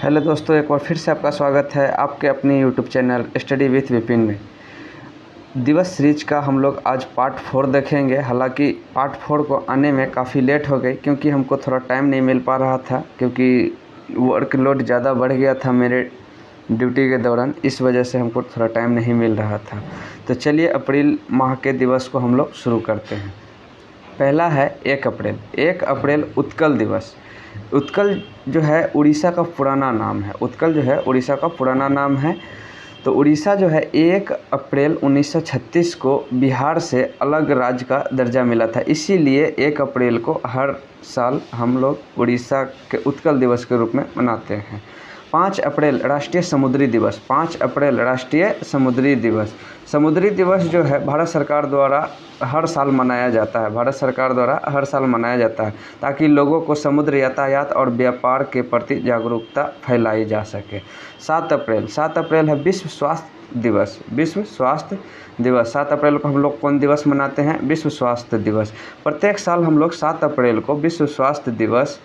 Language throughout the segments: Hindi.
हेलो दोस्तों, एक बार फिर से आपका स्वागत है आपके अपने YouTube channel study with Vipin में। दिवस सीरीज का हम लोग आज पार्ट 4 देखेंगे। हालांकि पार्ट 4 को आने में काफ़ी लेट हो गई क्योंकि हमको थोड़ा टाइम नहीं मिल पा रहा था, क्योंकि वर्कलोड ज़्यादा बढ़ गया था मेरे ड्यूटी के दौरान। इस वजह से हमको थोड़ा टाइम नहीं मिल रहा था। तो चलिए अप्रैल माह के दिवस को हम लोग शुरू करते हैं। पहला है 1 अप्रैल। 1 अप्रैल उत्कल दिवस। उत्कल जो है उड़ीसा का पुराना नाम है। उत्कल जो है उड़ीसा का पुराना नाम है। तो उड़ीसा जो है 1 अप्रैल 1936 को बिहार से अलग राज्य का दर्जा मिला था। इसीलिए 1 अप्रैल को हर साल हम लोग उड़ीसा के उत्कल दिवस के रूप में मनाते हैं। 5 अप्रैल राष्ट्रीय समुद्री दिवस। 5 अप्रैल राष्ट्रीय समुद्री दिवस। समुद्री दिवस जो है भारत सरकार द्वारा हर साल मनाया जाता है। भारत सरकार द्वारा हर साल मनाया जाता है ताकि लोगों को समुद्र यातायात और व्यापार के प्रति जागरूकता फैलाई जा सके। 7 अप्रैल। 7 अप्रैल है विश्व स्वास्थ्य दिवस। विश्व स्वास्थ्य दिवस। 7 अप्रैल को हम लोग कौन दिवस मनाते हैं? विश्व स्वास्थ्य दिवस। प्रत्येक साल हम लोग 7 अप्रैल को विश्व स्वास्थ्य दिवस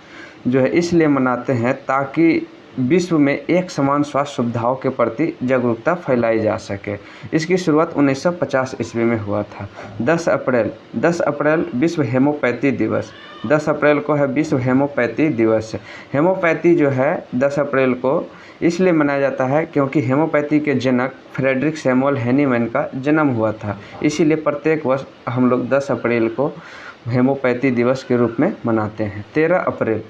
जो है इसलिए मनाते हैं ताकि विश्व में एक समान स्वास्थ्य सुविधाओं के प्रति जागरूकता फैलाई जा सके। इसकी शुरुआत 1950 ईस्वी में हुआ था। 10 अप्रैल। 10 अप्रैल विश्व हेमोपैथी दिवस। 10 अप्रैल को है विश्व हेमोपैथी दिवस। हेमोपैथी जो है 10 अप्रैल को इसलिए मनाया जाता है क्योंकि हेमोपैथी के जनक फ्रेडरिक सैमुअल हैनीमैन का जन्म हुआ था। इसीलिए प्रत्येक वर्ष हम लोग 10 अप्रैल को हेमोपैथी दिवस के रूप में मनाते हैं। 13 अप्रैल।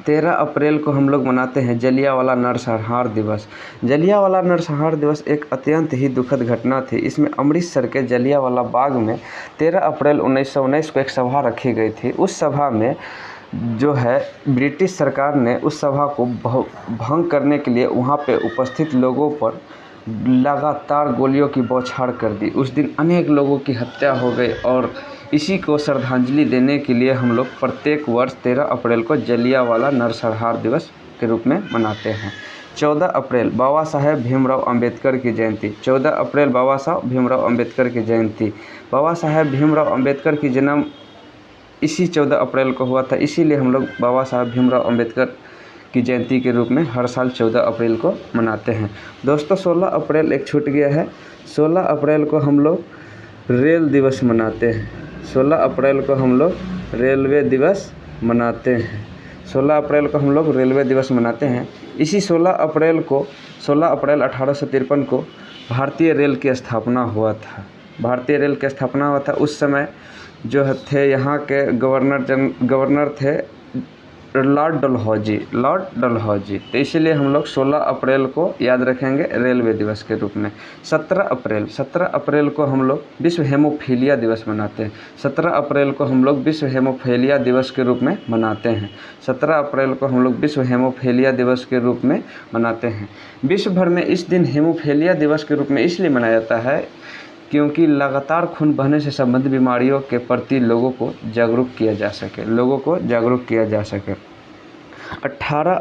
13 अप्रैल को हम लोग मनाते हैं जलियांवाला नरसंहार दिवस। जलियांवाला नरसंहार दिवस एक अत्यंत ही दुखद घटना थी। इसमें अमृतसर के जलियांवाला बाग में 13 अप्रैल 1919 को एक सभा रखी गई थी। उस सभा में जो है ब्रिटिश सरकार ने उस सभा को भंग करने के लिए वहाँ पे उपस्थित लोगों पर लगातार गोलियों की बौछार कर दी। उस दिन अनेक लोगों की हत्या हो गई और इसी को श्रद्धांजलि देने के लिए हम लोग प्रत्येक वर्ष 13 अप्रैल को जलियांवाला नरसंहार दिवस के रूप में मनाते हैं। 14 अप्रैल बाबा साहेब भीमराव अंबेडकर की जयंती। 14 अप्रैल बाबा साहेब भीमराव अंबेडकर की जयंती। बाबा साहेब भीमराव अंबेडकर की जन्म इसी 14 अप्रैल को हुआ था। इसीलिए हम लोग बाबा साहेब भीमराव अंबेडकर की जयंती के रूप में हर साल 14 अप्रैल को मनाते हैं। दोस्तों 16 अप्रैल एक छूट गया है। 16 अप्रैल को हम लोग रेल दिवस मनाते हैं। 16 अप्रैल को हम लोग रेलवे दिवस मनाते हैं। 16 अप्रैल को हम लोग रेलवे दिवस मनाते हैं। इसी 16 अप्रैल 1853 को भारतीय रेल की स्थापना हुआ था। भारतीय रेल की स्थापना हुआ था। उस समय जो थे यहाँ के गवर्नर थे लॉर्ड डलहौजी। तो इसीलिए हम लोग 16 अप्रैल को याद रखेंगे रेलवे दिवस के रूप में। 17 अप्रैल को हम लोग विश्व हेमोफीलिया दिवस मनाते हैं। 17 अप्रैल को हम लोग विश्व हेमोफीलिया दिवस के रूप में मनाते हैं। 17 अप्रैल को हम लोग विश्व हेमोफीलिया दिवस के रूप में मनाते हैं। विश्व भर में इस दिन हेमोफीलिया दिवस के रूप में इसलिए मनाया जाता है क्योंकि लगातार खून बहने से संबंधित बीमारियों के प्रति लोगों को जागरूक किया जा सके। 18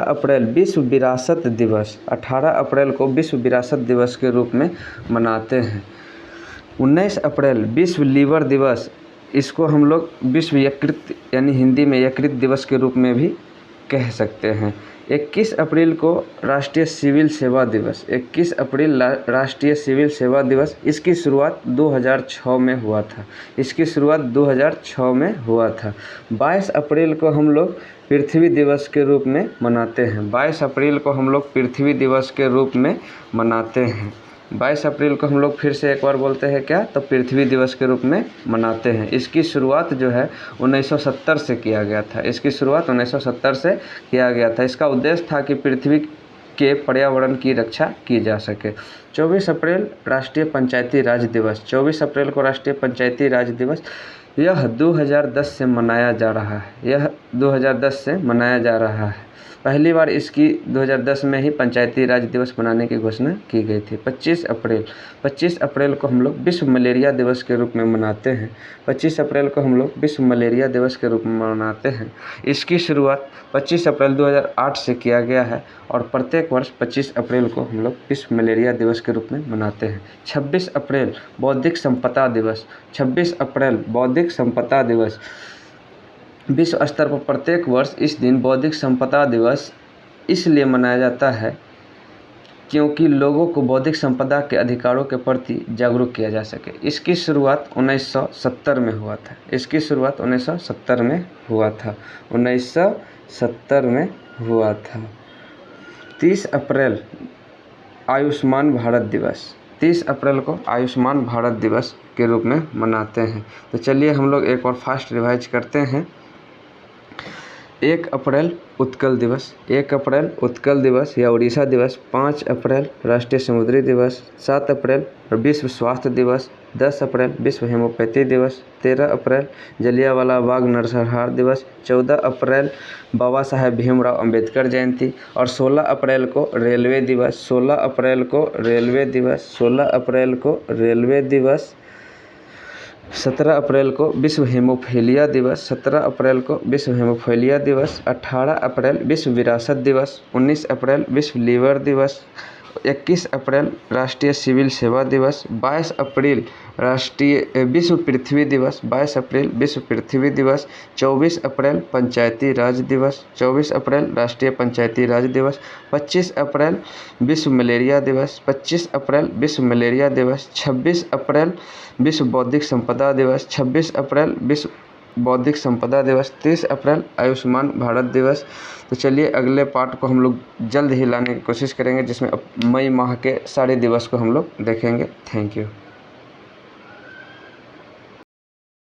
अप्रैल विश्व विरासत दिवस। 18 अप्रैल को विश्व विरासत दिवस के रूप में मनाते हैं। 19 अप्रैल विश्व लीवर दिवस। इसको हम लोग विश्व यकृत यानी हिंदी में यकृत दिवस के रूप में भी कह सकते हैं। 21 अप्रैल को राष्ट्रीय सिविल सेवा दिवस। 21 अप्रैल राष्ट्रीय सिविल सेवा दिवस। इसकी शुरुआत 2006 में हुआ था। 22 अप्रैल को हम लोग पृथ्वी दिवस के रूप में मनाते हैं। 22 अप्रैल को हम लोग पृथ्वी दिवस के रूप में मनाते हैं। 22 अप्रैल को हम लोग फिर से एक बार बोलते हैं क्या, तो पृथ्वी दिवस के रूप में मनाते हैं। इसकी शुरुआत जो है 1970 से किया गया था। इसका उद्देश्य था कि पृथ्वी के पर्यावरण की रक्षा की जा सके। 24 अप्रैल राष्ट्रीय पंचायती राज दिवस। 24 अप्रैल को राष्ट्रीय पंचायती राज दिवस यह 2010 से मनाया जा रहा है। पहली बार इसकी 2010 में ही पंचायती राज दिवस मनाने की घोषणा की गई थी। 25 अप्रैल को हम लोग विश्व मलेरिया दिवस के रूप में मनाते हैं। 25 अप्रैल को हम लोग विश्व मलेरिया दिवस के रूप में मनाते हैं। इसकी शुरुआत 25 अप्रैल 2008 से किया गया है और प्रत्येक वर्ष 25 अप्रैल को हम लोग विश्व मलेरिया दिवस के रूप में मनाते हैं। 26 अप्रैल बौद्धिक संपदा दिवस। 26 अप्रैल बौद्धिक संपदा दिवस। विश्व स्तर पर प्रत्येक वर्ष इस दिन बौद्धिक संपदा दिवस इसलिए मनाया जाता है क्योंकि लोगों को बौद्धिक संपदा के अधिकारों के प्रति जागरूक किया जा सके। इसकी शुरुआत 1970 में हुआ था। 1970 में हुआ था। 30 अप्रैल आयुष्मान भारत दिवस, 30 अप्रैल को आयुष्मान भारत दिवस के रूप में मनाते हैं। तो चलिए हम लोग एक और फास्ट रिवाइज करते हैं। 1 अप्रैल उत्कल दिवस, 1 अप्रैल उत्कल दिवस या उड़ीसा दिवस। 5 अप्रैल राष्ट्रीय समुद्री दिवस। 7 अप्रैल विश्व स्वास्थ्य दिवस। 10 अप्रैल विश्व हेमोपैथी दिवस। 13 अप्रैल जलियांवाला बाग नरसंहार दिवस। 14 अप्रैल बाबा साहेब भीमराव अंबेडकर जयंती। और 16 अप्रैल को रेलवे दिवस। 16 अप्रैल को रेलवे दिवस। 16 अप्रैल को रेलवे दिवस। 17 अप्रैल को विश्व हेमोफीलिया दिवस। 17 अप्रैल को विश्व हेमोफीलिया दिवस। 18 अप्रैल विश्व विरासत दिवस। 19 अप्रैल विश्व लीवर दिवस। 21 अप्रैल राष्ट्रीय सिविल सेवा दिवस। 22 अप्रैल राष्ट्रीय विश्व पृथ्वी दिवस। 22 अप्रैल विश्व पृथ्वी दिवस। 24 अप्रैल पंचायती राज दिवस। 24 अप्रैल राष्ट्रीय पंचायती राज दिवस। 25 अप्रैल विश्व मलेरिया दिवस। 25 अप्रैल विश्व मलेरिया दिवस। 26 अप्रैल विश्व बौद्धिक संपदा दिवस। 26 अप्रैल विश्व बौद्धिक संपदा दिवस। 30 अप्रैल आयुष्मान भारत दिवस। तो चलिए अगले पार्ट को हम लोग जल्द ही लाने की कोशिश करेंगे, जिसमें मई माह के सारे दिवस को हम लोग देखेंगे। Thank you.